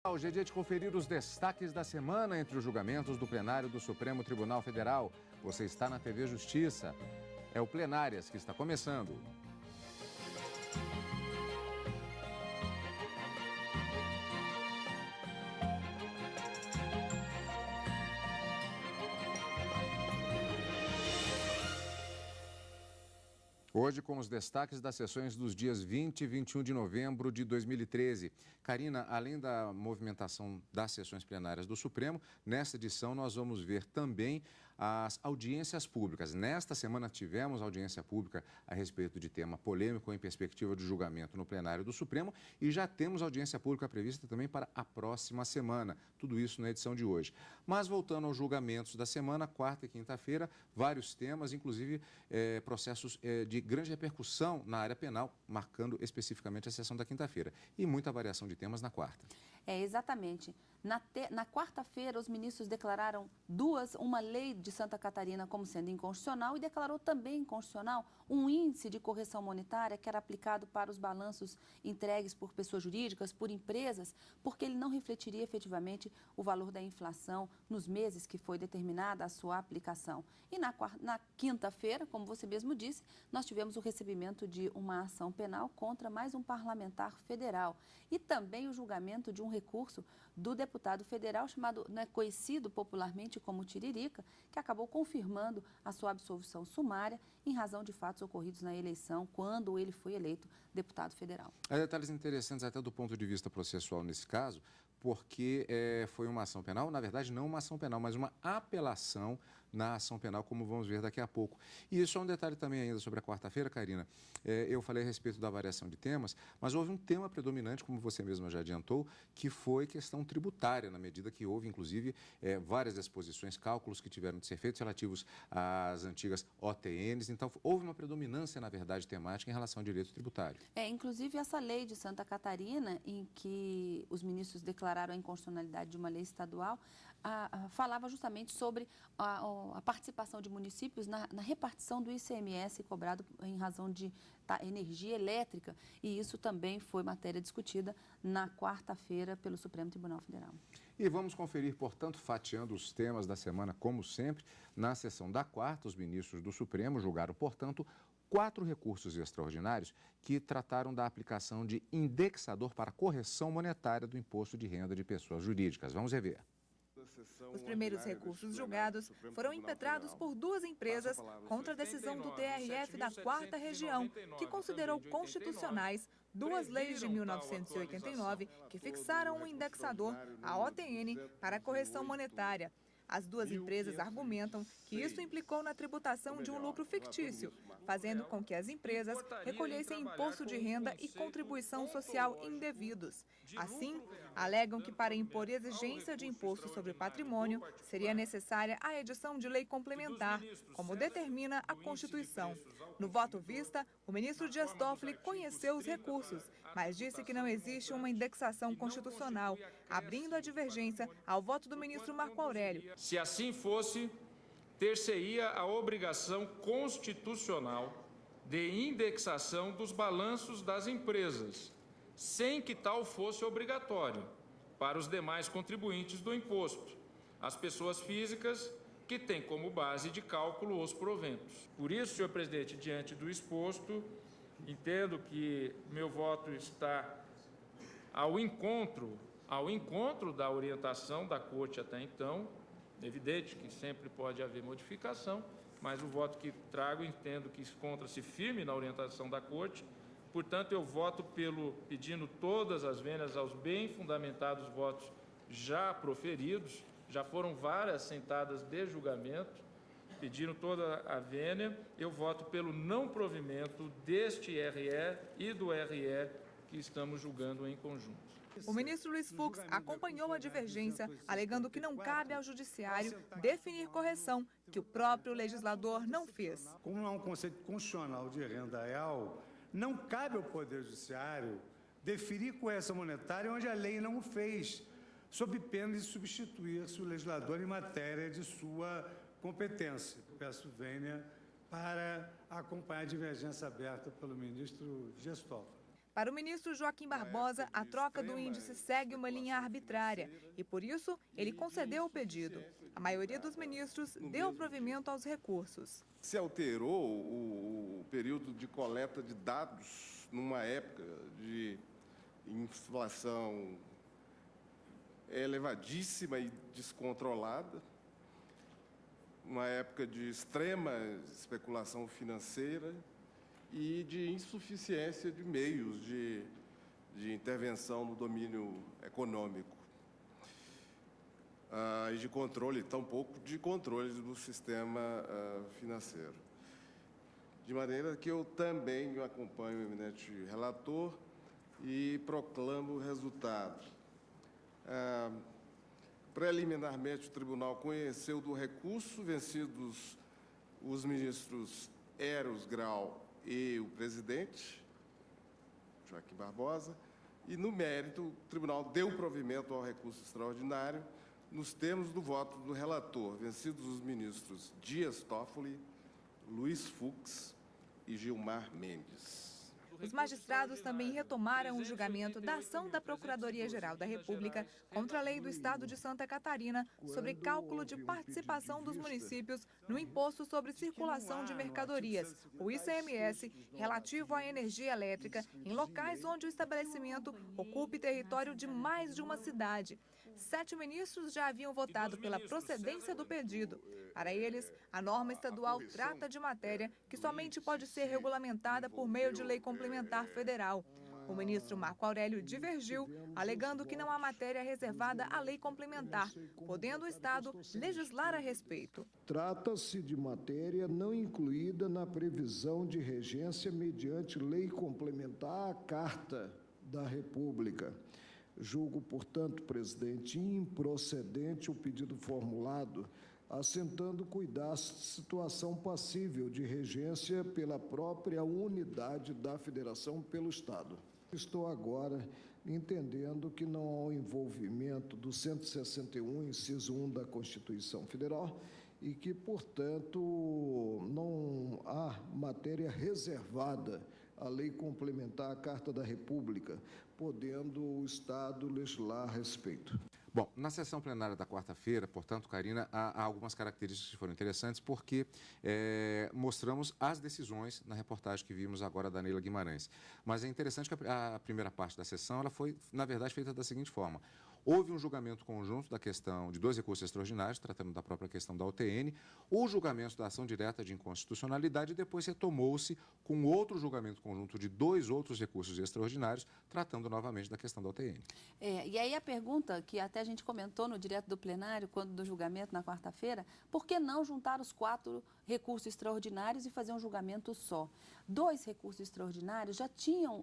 Hoje é dia de conferir os destaques da semana entre os julgamentos do plenário do Supremo Tribunal Federal. Você está na TV Justiça. É o Plenárias que está começando. Hoje com os destaques das sessões dos dias 20 e 21 de novembro de 2013. Karina, além da movimentação das sessões plenárias do Supremo, nesta edição nós vamos ver também as audiências públicas. Nesta semana tivemos audiência pública a respeito de tema polêmico em perspectiva de julgamento no plenário do Supremo e já temos audiência pública prevista também para a próxima semana. Tudo isso na edição de hoje. Mas voltando aos julgamentos da semana, quarta e quinta-feira, vários temas, inclusive processos de grande repercussão na área penal, marcando especificamente a sessão da quinta-feira. E muita variação de temas na quarta. Exatamente. Na quarta-feira, os ministros declararam uma lei de Santa Catarina como sendo inconstitucional e declarou também inconstitucional um índice de correção monetária que era aplicado para os balanços entregues por pessoas jurídicas, por empresas, porque ele não refletiria efetivamente o valor da inflação nos meses que foi determinada a sua aplicação. E na quinta-feira, como você mesmo disse, nós tivemos o recebimento de uma ação penal contra mais um parlamentar federal e também o julgamento de um recurso do deputado federal conhecido popularmente como Tiririca, que acabou confirmando a sua absolvição sumária em razão de fatos ocorridos na eleição, quando ele foi eleito deputado federal. Há detalhes interessantes até do ponto de vista processual nesse caso, porque foi uma ação penal, na verdade não uma ação penal, mas uma apelação na ação penal, como vamos ver daqui a pouco. E isso é um detalhe também ainda sobre a quarta-feira, Karina. Eu falei a respeito da variação de temas, mas houve um tema predominante, como você mesma já adiantou, que foi questão tributária, na medida que houve, inclusive, várias exposições, cálculos que tiveram de ser feitos relativos às antigas OTNs. Então, houve uma predominância, na verdade, temática em relação ao direito tributário. Inclusive, essa lei de Santa Catarina, em que os ministros declararam a inconstitucionalidade de uma lei estadual, falava justamente sobre a participação de municípios na repartição do ICMS cobrado em razão de energia elétrica, e isso também foi matéria discutida na quarta-feira pelo Supremo Tribunal Federal. E vamos conferir, portanto, fatiando os temas da semana, como sempre. Na sessão da quarta, os ministros do Supremo julgaram, portanto, 4 recursos extraordinários que trataram da aplicação de indexador para correção monetária do imposto de renda de pessoas jurídicas. Vamos rever. Os primeiros recursos julgados foram impetrados por 2 empresas contra a decisão do TRF da 4ª Região, que considerou constitucionais 2 leis de 1989 que fixaram um indexador, a OTN, para a correção monetária. As 2 empresas argumentam que isso implicou na tributação de um lucro fictício, fazendo com que as empresas recolhessem imposto de renda e contribuição social indevidos. Assim, alegam que para impor exigência de imposto sobre patrimônio, seria necessária a edição de lei complementar, como determina a Constituição. No voto vista, o ministro Dias Toffoli conheceu os recursos, mas disse que não existe uma indexação constitucional, abrindo a divergência ao voto do ministro Marco Aurélio. Se assim fosse, ter-se-ia a obrigação constitucional de indexação dos balanços das empresas, sem que tal fosse obrigatório para os demais contribuintes do imposto, as pessoas físicas que têm como base de cálculo os proventos. Por isso, senhor presidente, diante do exposto, entendo que meu voto está ao encontro da orientação da Corte até então. É evidente que sempre pode haver modificação, mas o voto que trago entendo que encontra-se firme na orientação da Corte. Portanto, eu voto pedindo todas as vênias aos bem fundamentados votos já proferidos. Já foram várias sentadas de julgamento, pedindo toda a vênia. Eu voto pelo não provimento deste RE e do RE que estamos julgando em conjunto. O ministro Luiz Fux acompanhou a divergência, alegando que não cabe ao judiciário definir correção que o próprio legislador não fez. Como não há um conceito constitucional de renda real, não cabe ao Poder Judiciário definir correção monetária onde a lei não o fez, sob pena de substituir-se o legislador em matéria de sua competência. Peço vênia para acompanhar a divergência aberta pelo ministro Dias Toffoli. Para o ministro Joaquim Barbosa, a troca do índice segue uma linha arbitrária e, por isso, ele concedeu o pedido. A maioria dos ministros deu provimento aos recursos. Se alterou o período de coleta de dados numa época de inflação elevadíssima e descontrolada, uma época de extrema especulação financeira e de insuficiência de meios de intervenção no domínio econômico e de controle, tampouco de controle do sistema financeiro. De maneira que eu também acompanho o eminente relator e proclamo o resultado. Preliminarmente, o tribunal conheceu do recurso vencidos os ministros Eros Grau e o presidente, Joaquim Barbosa, e, no mérito, o tribunal deu provimento ao recurso extraordinário nos termos do voto do relator, vencidos os ministros Dias Toffoli, Luiz Fux e Gilmar Mendes. Os magistrados também retomaram o julgamento da ação da Procuradoria-Geral da República contra a lei do Estado de Santa Catarina sobre cálculo de participação dos municípios no Imposto sobre Circulação de Mercadorias, o ICMS, relativo à energia elétrica, em locais onde o estabelecimento ocupe território de mais de uma cidade. 7 ministros já haviam votado pela procedência do pedido. Para eles, a norma estadual trata de matéria que somente pode ser regulamentada por meio de lei complementar federal. O ministro Marco Aurélio divergiu, alegando que não há matéria reservada à lei complementar, podendo o Estado legislar a respeito. Trata-se de matéria não incluída na previsão de regência mediante lei complementar à Carta da República. Julgo, portanto, presidente, improcedente o pedido formulado, assentando cuidar situação passível de regência pela própria unidade da Federação pelo Estado. Estou agora entendendo que não há o envolvimento do 161, inciso 1 da Constituição Federal e que, portanto, não há matéria reservada à lei complementar à Carta da República, podendo o Estado legislar a respeito. Bom, na sessão plenária da quarta-feira, portanto, Karina, há algumas características que foram interessantes porque mostramos as decisões na reportagem que vimos agora da Neila Guimarães. Mas é interessante que a primeira parte da sessão ela foi, na verdade, feita da seguinte forma. Houve um julgamento conjunto da questão de 2 recursos extraordinários, tratando da própria questão da UTN, o julgamento da ação direta de inconstitucionalidade e depois retomou-se com outro julgamento conjunto de 2 outros recursos extraordinários, tratando novamente da questão da UTN. E aí a pergunta que até a gente comentou no direto do plenário, quando do julgamento na quarta-feira, por que não juntar os 4 recursos extraordinários e fazer um julgamento só? 2 recursos extraordinários já tinham,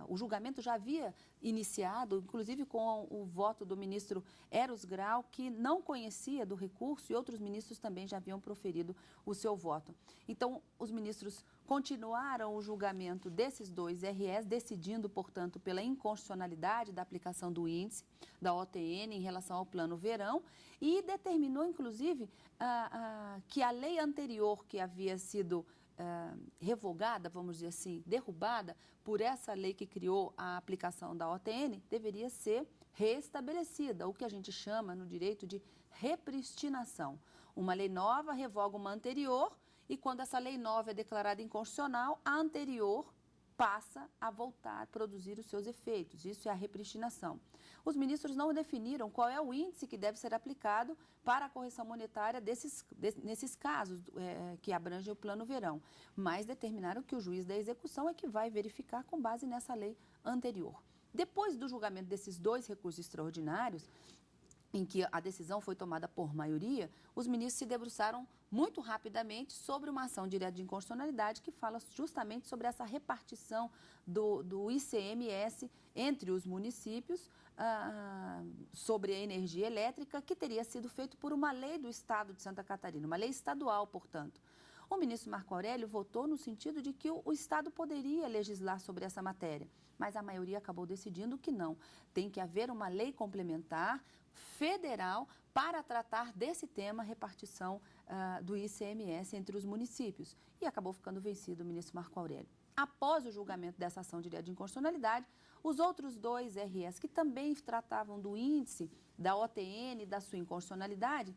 o julgamento já havia iniciado, inclusive com o voto do ministro Eros Grau, que não conhecia do recurso, e outros ministros também já haviam proferido o seu voto. Então, os ministros continuaram o julgamento desses 2 REs, decidindo, portanto, pela inconstitucionalidade da aplicação do índice da OTN em relação ao Plano Verão e determinou, inclusive, que a lei anterior que havia sido revogada, vamos dizer assim, derrubada por essa lei que criou a aplicação da OTN, deveria ser restabelecida, o que a gente chama no direito de repristinação. Uma lei nova revoga uma anterior e quando essa lei nova é declarada inconstitucional, a anterior passa a voltar a produzir os seus efeitos. Isso é a repristinação. Os ministros não definiram qual é o índice que deve ser aplicado para a correção monetária nesses casos que abrangem o Plano Verão, mas determinaram que o juiz da execução é que vai verificar com base nessa lei anterior. Depois do julgamento desses 2 recursos extraordinários, em que a decisão foi tomada por maioria, os ministros se debruçaram muito rapidamente sobre uma ação direta de inconstitucionalidade que fala justamente sobre essa repartição do ICMS entre os municípios sobre a energia elétrica, que teria sido feito por uma lei do Estado de Santa Catarina, uma lei estadual, portanto. O ministro Marco Aurélio votou no sentido de que o Estado poderia legislar sobre essa matéria, mas a maioria acabou decidindo que não. Tem que haver uma lei complementar federal para tratar desse tema, repartição do ICMS entre os municípios. E acabou ficando vencido o ministro Marco Aurélio. após o julgamento dessa ação direta de inconstitucionalidade, os outros 2 RS, que também tratavam do índice da OTN e da sua inconstitucionalidade,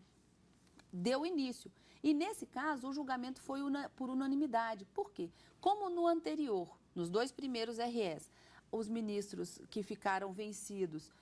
deu início. E, nesse caso, o julgamento foi por unanimidade. Por quê? Como no anterior, nos 2 primeiros RS, os ministros que ficaram vencidos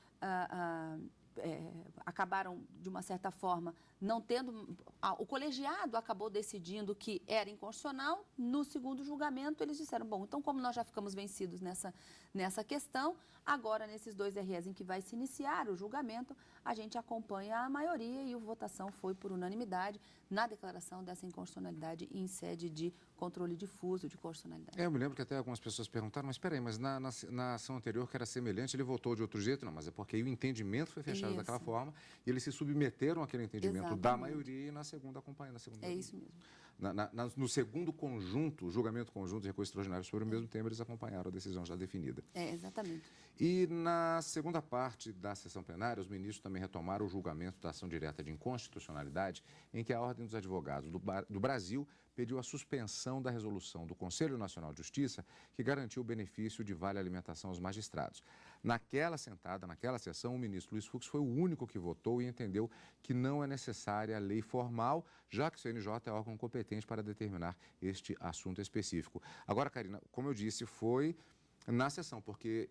acabaram, de uma certa forma, não tendo... O colegiado acabou decidindo que era inconstitucional. No segundo julgamento, eles disseram, bom, então, como nós já ficamos vencidos nessa questão, agora, nesses 2 RS em que vai se iniciar o julgamento, a gente acompanha a maioria e a votação foi por unanimidade na declaração dessa inconstitucionalidade em sede de controle difuso de constitucionalidade. Eu me lembro que até algumas pessoas perguntaram, mas espera aí, mas na ação anterior, que era semelhante, ele votou de outro jeito? Não, mas é porque aí o entendimento foi fechado daquela forma e eles se submeteram àquele entendimento da maioria e na segunda acompanhando. Isso mesmo. No segundo conjunto, julgamento conjunto e recurso extraordinário sobre o mesmo tema, eles acompanharam a decisão já definida. Exatamente. E na segunda parte da sessão plenária, os ministros também retomaram o julgamento da ação direta de inconstitucionalidade, em que a Ordem dos Advogados do Brasil pediu a suspensão da resolução do Conselho Nacional de Justiça, que garantiu o benefício de vale-alimentação aos magistrados. Naquela sessão, o ministro Luiz Fux foi o único que votou e entendeu que não é necessária a lei formal, já que o CNJ é órgão competente para determinar este assunto específico. Agora, Karina, como eu disse, foi na sessão, porque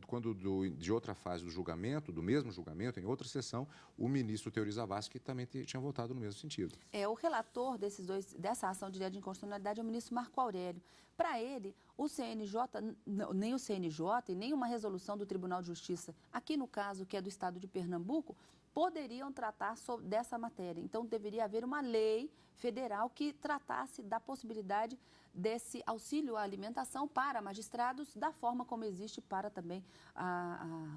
quando de outra fase do julgamento, do mesmo julgamento, em outra sessão, o ministro Teori Zavascki também tinha votado no mesmo sentido. O relator dessa ação direta de inconstitucionalidade é o ministro Marco Aurélio. Para ele, o CNJ, nem o CNJ e nem uma resolução do Tribunal de Justiça, aqui no caso que é do Estado de Pernambuco, poderiam tratar dessa matéria. Então, deveria haver uma lei federal que tratasse da possibilidade desse auxílio à alimentação para magistrados, da forma como existe para também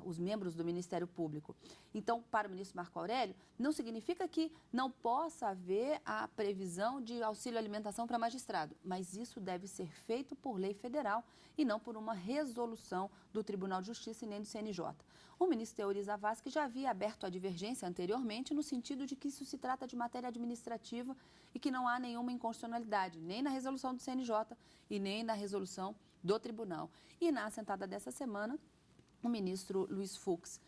os membros do Ministério Público. Então, para o ministro Marco Aurélio, não significa que não possa haver a previsão de auxílio à alimentação para magistrado, mas isso deve ser feito por lei federal e não por uma resolução do Tribunal de Justiça e nem do CNJ. O ministro Teori Zavascki já havia aberto a divergência anteriormente no sentido de que isso se trata de matéria administrativa e que não há nenhuma inconstitucionalidade, nem na resolução do CNJ e nem na resolução do tribunal. E na assentada dessa semana, o ministro Luiz Fux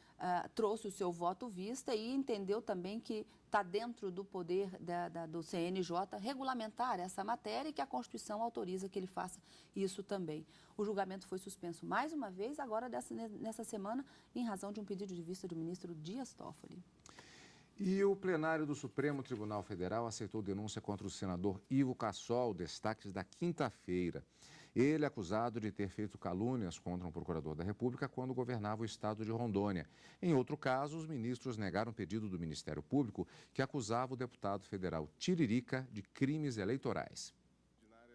trouxe o seu voto vista e entendeu também que está dentro do poder do CNJ regulamentar essa matéria e que a Constituição autoriza que ele faça isso também. O julgamento foi suspenso mais uma vez, agora nessa semana, em razão de um pedido de vista do ministro Dias Toffoli. E o plenário do Supremo Tribunal Federal aceitou denúncia contra o senador Ivo Cassol, destaques da quinta-feira. Ele é acusado de ter feito calúnias contra um procurador da República quando governava o estado de Rondônia. Em outro caso, os ministros negaram o pedido do Ministério Público que acusava o deputado federal Tiririca de crimes eleitorais.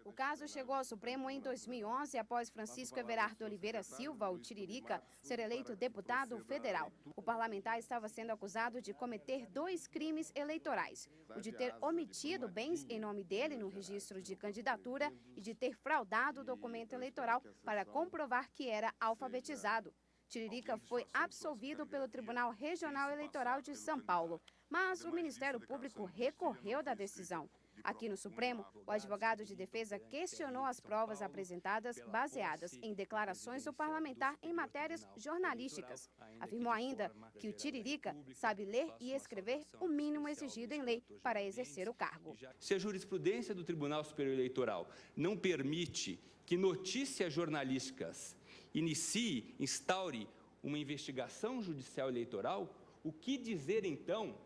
O caso chegou ao Supremo em 2011, após Francisco Everardo Oliveira Silva, o Tiririca, ser eleito deputado federal. O parlamentar estava sendo acusado de cometer 2 crimes eleitorais: o de ter omitido bens em nome dele no registro de candidatura e de ter fraudado o documento eleitoral para comprovar que era alfabetizado. Tiririca foi absolvido pelo Tribunal Regional Eleitoral de São Paulo, mas o Ministério Público recorreu da decisão. Aqui no Supremo, o advogado de defesa questionou as provas apresentadas baseadas em declarações do parlamentar em matérias jornalísticas. Afirmou ainda que o Tiririca sabe ler e escrever o mínimo exigido em lei para exercer o cargo. Se a jurisprudência do Tribunal Superior Eleitoral não permite que notícias jornalísticas instaure uma investigação judicial eleitoral, o que dizer então,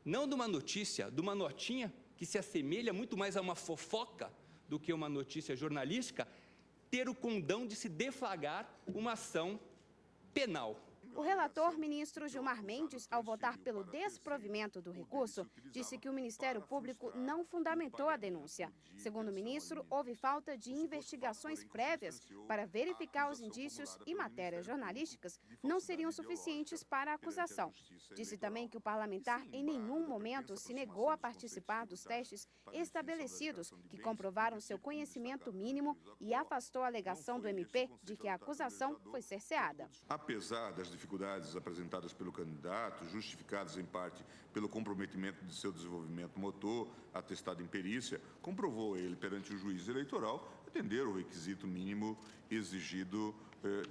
não de uma notícia, de uma notinha que se assemelha muito mais a uma fofoca do que uma notícia jornalística, ter o condão de se deflagrar uma ação penal. O relator, ministro Gilmar Mendes, ao votar pelo desprovimento do recurso, disse que o Ministério Público não fundamentou a denúncia. Segundo o ministro, houve falta de investigações prévias para verificar os indícios e matérias jornalísticas não seriam suficientes para a acusação. Disse também que o parlamentar em nenhum momento se negou a participar dos testes estabelecidos que comprovaram seu conhecimento mínimo e afastou a alegação do MP de que a acusação foi cerceada. Apesar das dificuldades apresentadas pelo candidato, justificadas em parte pelo comprometimento de seu desenvolvimento motor, atestado em perícia, comprovou ele perante o juiz eleitoral atender o requisito mínimo exigido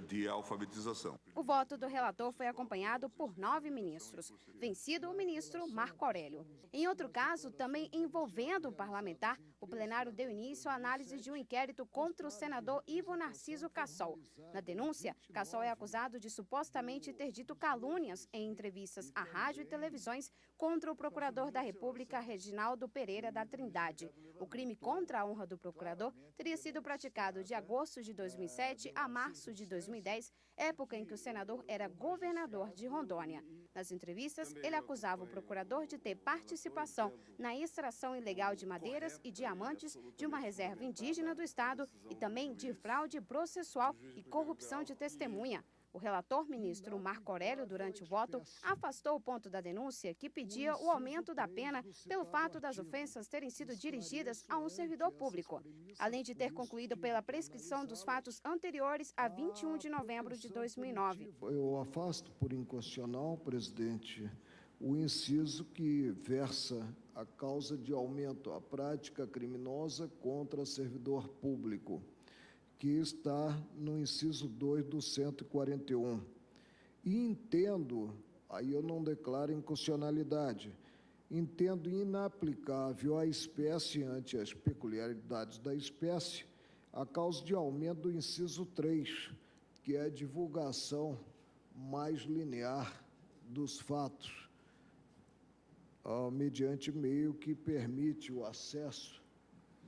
de alfabetização. O voto do relator foi acompanhado por 9 ministros, vencido o ministro Marco Aurélio. Em outro caso, também envolvendo o parlamentar, o plenário deu início à análise de um inquérito contra o senador Ivo Narciso Cassol. Na denúncia, Cassol é acusado de supostamente ter dito calúnias em entrevistas à rádio e televisões contra o procurador da República, Reginaldo Pereira da Trindade. O crime contra a honra do procurador teria sido praticado de agosto de 2007 a março de 2010, época em que o senador era governador de Rondônia. Nas entrevistas, ele acusava o procurador de ter participação na extração ilegal de madeiras e diamantes de uma reserva indígena do estado e também de fraude processual e corrupção de testemunha. O relator, ministro Marco Aurélio, durante o voto, afastou o ponto da denúncia que pedia o aumento da pena pelo fato das ofensas terem sido dirigidas a um servidor público, além de ter concluído pela prescrição dos fatos anteriores a 21 de novembro de 2009. Eu afasto por inconstitucional, presidente, o inciso que versa a causa de aumento à prática criminosa contra servidor público, que está no inciso 2 do 141. E entendo, aí eu não declaro inconstitucionalidade, entendo inaplicável à espécie ante as peculiaridades da espécie a causa de aumento do inciso 3, que é a divulgação mais linear dos fatos, mediante meio que permite o acesso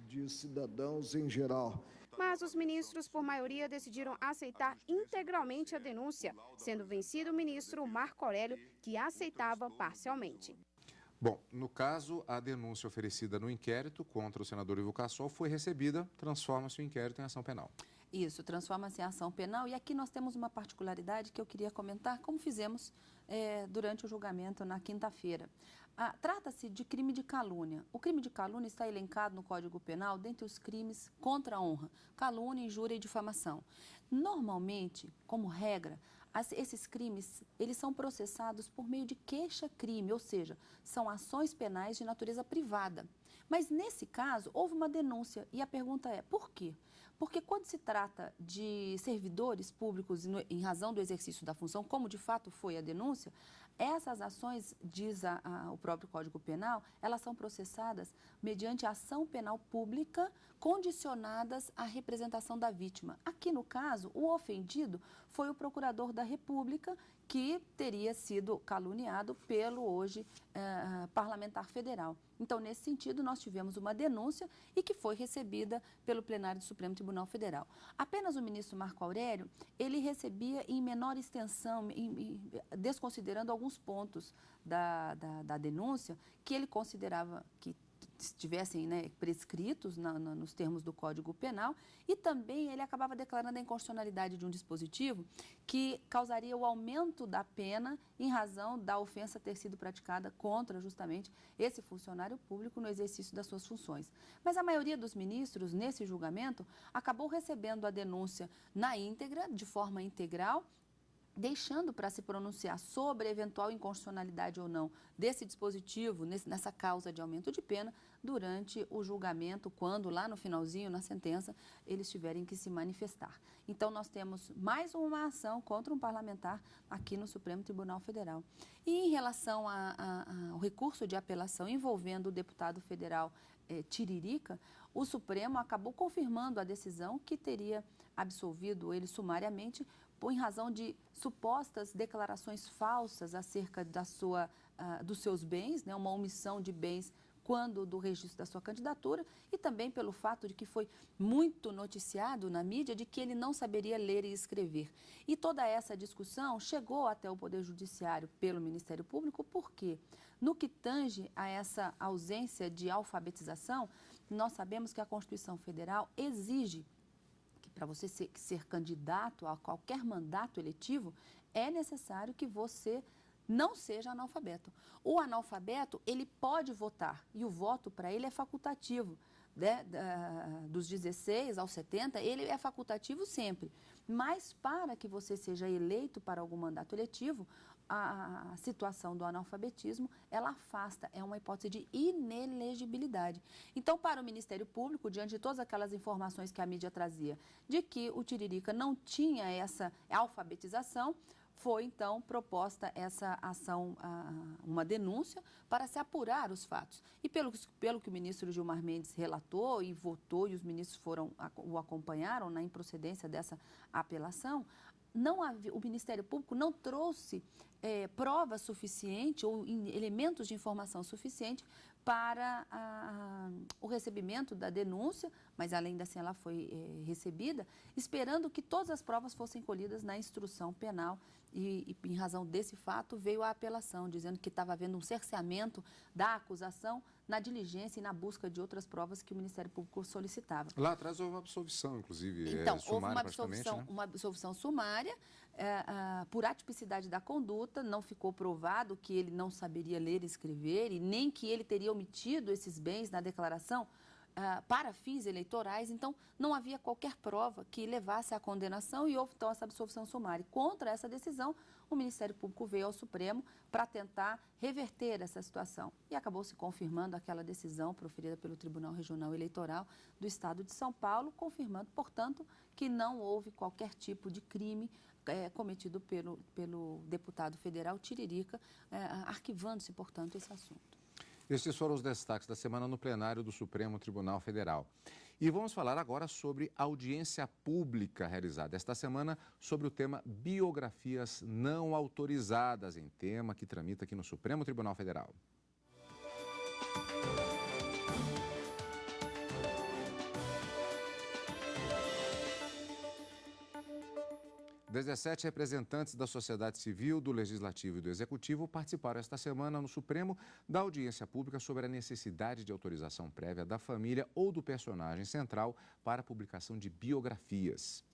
de cidadãos em geral. Mas os ministros, por maioria, decidiram aceitar integralmente a denúncia, sendo vencido o ministro Marco Aurélio, que aceitava parcialmente. Bom, no caso, a denúncia oferecida no inquérito contra o senador Ivo Cassol foi recebida, transforma-se o inquérito em ação penal. Isso, transforma-se em ação penal. E aqui nós temos uma particularidade que eu queria comentar, como fizemos durante o julgamento na quinta-feira. Trata-se de crime de calúnia. O crime de calúnia está elencado no Código Penal dentre os crimes contra a honra, calúnia, injúria e difamação. Normalmente, como regra, esses crimes, eles são processados por meio de queixa-crime, ou seja, são ações penais de natureza privada. Mas, nesse caso, houve uma denúncia e a pergunta é, por quê? Porque quando se trata de servidores públicos em razão do exercício da função, como de fato foi a denúncia, essas ações, diz o próprio Código Penal, elas são processadas mediante ação penal pública condicionadas à representação da vítima. Aqui, no caso, o ofendido foi o procurador da República, que teria sido caluniado pelo hoje parlamentar federal. Então, nesse sentido, nós tivemos uma denúncia e que foi recebida pelo plenário do Supremo Tribunal Federal. Apenas o ministro Marco Aurélio, ele recebia em menor extensão, desconsiderando alguns pontos da denúncia, que ele considerava que estivessem prescritos nos termos do Código Penal, e também ele acabava declarando a inconstitucionalidade de um dispositivo que causaria o aumento da pena em razão da ofensa ter sido praticada contra justamente esse funcionário público no exercício das suas funções. Mas a maioria dos ministros, nesse julgamento, acabou recebendo a denúncia na íntegra, de forma integral, deixando para se pronunciar sobre a eventual inconstitucionalidade ou não desse dispositivo, nessa causa de aumento de pena, durante o julgamento, quando lá no finalzinho, na sentença, eles tiverem que se manifestar. Então, nós temos mais uma ação contra um parlamentar aqui no Supremo Tribunal Federal. E em relação ao recurso de apelação envolvendo o deputado federal Tiririca, o Supremo acabou confirmando a decisão que teria absolvido ele sumariamente em razão de supostas declarações falsas acerca dos seus bens, uma omissão de bens quando do registro da sua candidatura, e também pelo fato de que foi muito noticiado na mídia de que ele não saberia ler e escrever. E toda essa discussão chegou até o Poder Judiciário pelo Ministério Público, por quê? No que tange a essa ausência de alfabetização, nós sabemos que a Constituição Federal exige para você ser candidato a qualquer mandato eletivo, é necessário que você não seja analfabeto. O analfabeto, ele pode votar e o voto para ele é facultativo. dos 16 aos 70, ele é facultativo sempre. Mas para que você seja eleito para algum mandato eletivo, a situação do analfabetismo, ela afasta, é uma hipótese de inelegibilidade. Então, para o Ministério Público, diante de todas aquelas informações que a mídia trazia, de que o Tiririca não tinha essa alfabetização, foi, então, proposta essa ação, uma denúncia, para se apurar os fatos. E pelo que o ministro Gilmar Mendes relatou e votou, e os ministros o acompanharam na improcedência dessa apelação, o Ministério Público não trouxe prova suficiente ou elementos de informação suficiente para o recebimento da denúncia, mas além assim ela foi recebida, esperando que todas as provas fossem colhidas na instrução penal e em razão desse fato veio a apelação, dizendo que estava havendo um cerceamento da acusação na diligência e na busca de outras provas que o Ministério Público solicitava. Lá atrás houve uma absolvição, inclusive, então, sumária, houve uma absolvição sumária, por atipicidade da conduta, não ficou provado que ele não saberia ler e escrever e nem que ele teria omitido esses bens na declaração para fins eleitorais, então não havia qualquer prova que levasse à condenação e houve então essa absolvição sumária. Contra essa decisão, o Ministério Público veio ao Supremo para tentar reverter essa situação e acabou se confirmando aquela decisão proferida pelo Tribunal Regional Eleitoral do Estado de São Paulo, confirmando, portanto, que não houve qualquer tipo de crime cometido pelo deputado federal Tiririca, arquivando-se, portanto, esse assunto. Estes foram os destaques da semana no plenário do Supremo Tribunal Federal. E vamos falar agora sobre audiência pública realizada esta semana sobre o tema biografias não autorizadas, em tema que tramita aqui no Supremo Tribunal Federal. 17 representantes da sociedade civil, do Legislativo e do Executivo participaram esta semana no Supremo da audiência pública sobre a necessidade de autorização prévia da família ou do personagem central para a publicação de biografias.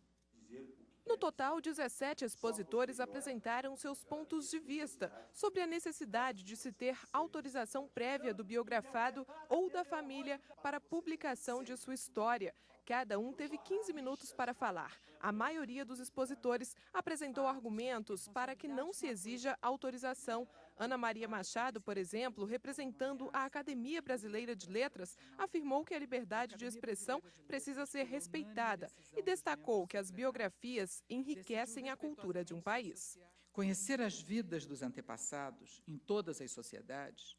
No total, 17 expositores apresentaram seus pontos de vista sobre a necessidade de se ter autorização prévia do biografado ou da família para a publicação de sua história. Cada um teve 15 minutos para falar. A maioria dos expositores apresentou argumentos para que não se exija autorização. Ana Maria Machado, por exemplo, representando a Academia Brasileira de Letras, afirmou que a liberdade de expressão precisa ser respeitada e destacou que as biografias enriquecem a cultura de um país. Conhecer as vidas dos antepassados em todas as sociedades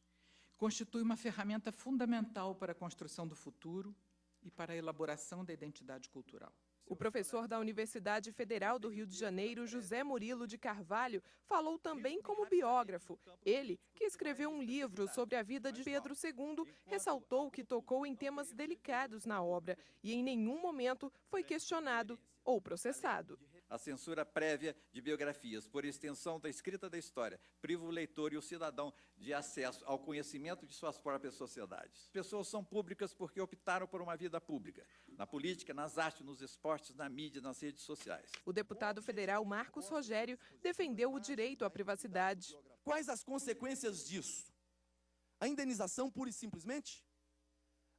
constitui uma ferramenta fundamental para a construção do futuro e para a elaboração da identidade cultural. O professor da Universidade Federal do Rio de Janeiro, José Murilo de Carvalho, falou também como biógrafo. Ele, que escreveu um livro sobre a vida de Pedro II, ressaltou que tocou em temas delicados na obra e em nenhum momento foi questionado ou processado. A censura prévia de biografias, por extensão da escrita da história, priva o leitor e o cidadão de acesso ao conhecimento de suas próprias sociedades. As pessoas são públicas porque optaram por uma vida pública, na política, nas artes, nos esportes, na mídia, nas redes sociais. O deputado federal Marcos Rogério defendeu o direito à privacidade. Quais as consequências disso? A indenização pura e simplesmente?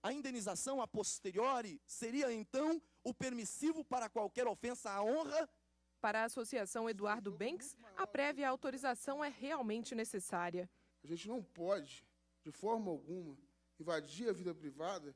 A indenização a posteriori seria, então, o permissivo para qualquer ofensa à honra? Para a Associação Eduardo Banks, a prévia autorização é realmente necessária. A gente não pode, de forma alguma, invadir a vida privada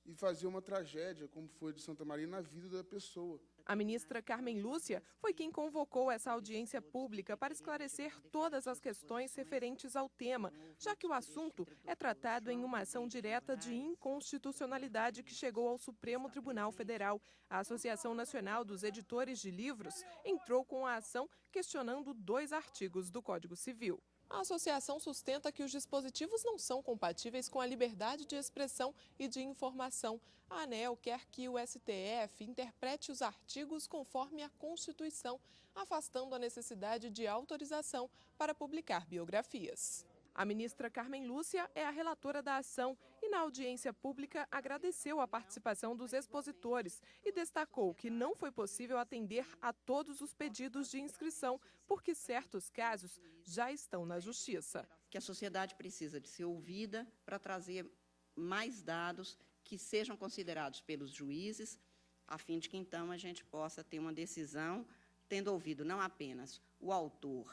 e fazer uma tragédia, como foi de Santa Maria, na vida da pessoa. A ministra Carmen Lúcia foi quem convocou essa audiência pública para esclarecer todas as questões referentes ao tema, já que o assunto é tratado em uma ação direta de inconstitucionalidade que chegou ao Supremo Tribunal Federal. A Associação Nacional dos Editores de Livros entrou com a ação questionando 2 artigos do Código Civil. A associação sustenta que os dispositivos não são compatíveis com a liberdade de expressão e de informação. A ANEEL quer que o STF interprete os artigos conforme a Constituição, afastando a necessidade de autorização para publicar biografias. A ministra Carmen Lúcia é a relatora da ação e, na audiência pública, agradeceu a participação dos expositores e destacou que não foi possível atender a todos os pedidos de inscrição, porque certos casos já estão na Justiça. Que a sociedade precisa de ser ouvida para trazer mais dados que sejam considerados pelos juízes, a fim de que, então, a gente possa ter uma decisão, tendo ouvido não apenas o autor,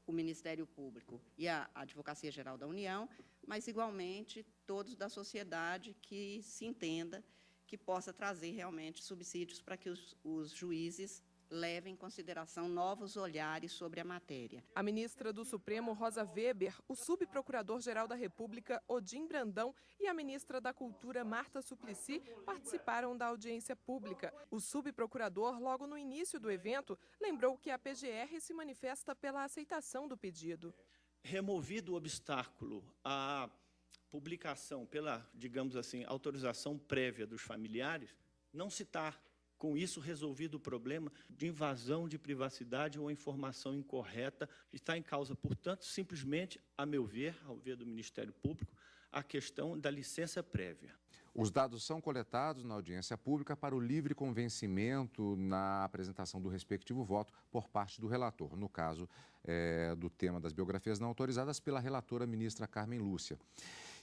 o Ministério Público e a Advocacia Geral da União, mas, igualmente, todos da sociedade que se entenda que possa trazer realmente subsídios para que os juízes levem em consideração novos olhares sobre a matéria. A ministra do Supremo, Rosa Weber, o subprocurador-geral da República, Odim Brandão, e a ministra da Cultura, Marta Suplicy, participaram da audiência pública. O subprocurador, logo no início do evento, lembrou que a PGR se manifesta pela aceitação do pedido. Removido o obstáculo à publicação pela, digamos assim, autorização prévia dos familiares, não se está com isso resolvido o problema de invasão de privacidade ou informação incorreta. Está em causa, portanto, simplesmente, a meu ver, ao ver do Ministério Público, a questão da licença prévia. Os dados são coletados na audiência pública para o livre convencimento na apresentação do respectivo voto por parte do relator, no caso do tema das biografias não autorizadas pela relatora ministra Carmen Lúcia.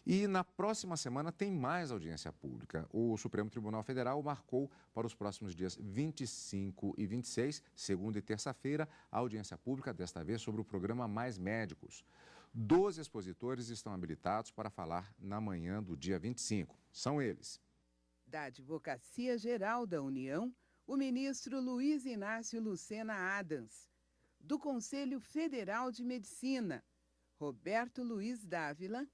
E na próxima semana tem mais audiência pública. O Supremo Tribunal Federal marcou para os próximos dias 25 e 26, segunda e terça-feira, a audiência pública, desta vez sobre o programa Mais Médicos. 12 expositores estão habilitados para falar na manhã do dia 25. São eles: da Advocacia Geral da União, o ministro Luiz Inácio Lucena Adams. Do Conselho Federal de Medicina, Roberto Luiz Dávila,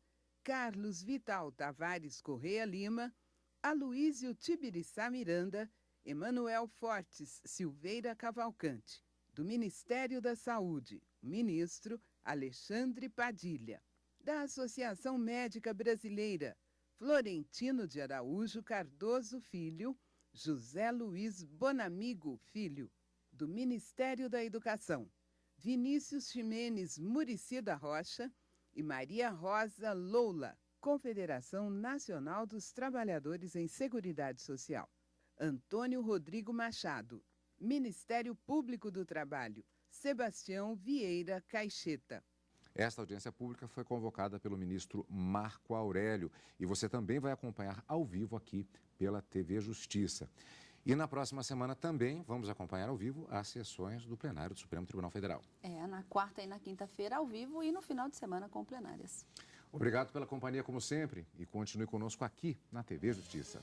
Carlos Vital Tavares Correia Lima, Aloísio Tibiriçá Miranda, Emanuel Fortes Silveira Cavalcante. Do Ministério da Saúde, o ministro Alexandre Padilha. Da Associação Médica Brasileira, Florentino de Araújo Cardoso Filho, José Luiz Bonamigo Filho. Do Ministério da Educação, Vinícius Ximenes Muricy da Rocha e Maria Rosa Loula, Confederação Nacional dos Trabalhadores em Seguridade Social. Antônio Rodrigo Machado, Ministério Público do Trabalho, Sebastião Vieira Caixeta. Esta audiência pública foi convocada pelo ministro Marco Aurélio e você também vai acompanhar ao vivo aqui pela TV Justiça. E na próxima semana também vamos acompanhar ao vivo as sessões do plenário do Supremo Tribunal Federal. Na quarta e na quinta-feira ao vivo e no final de semana com plenárias. Obrigado pela companhia como sempre e continue conosco aqui na TV Justiça.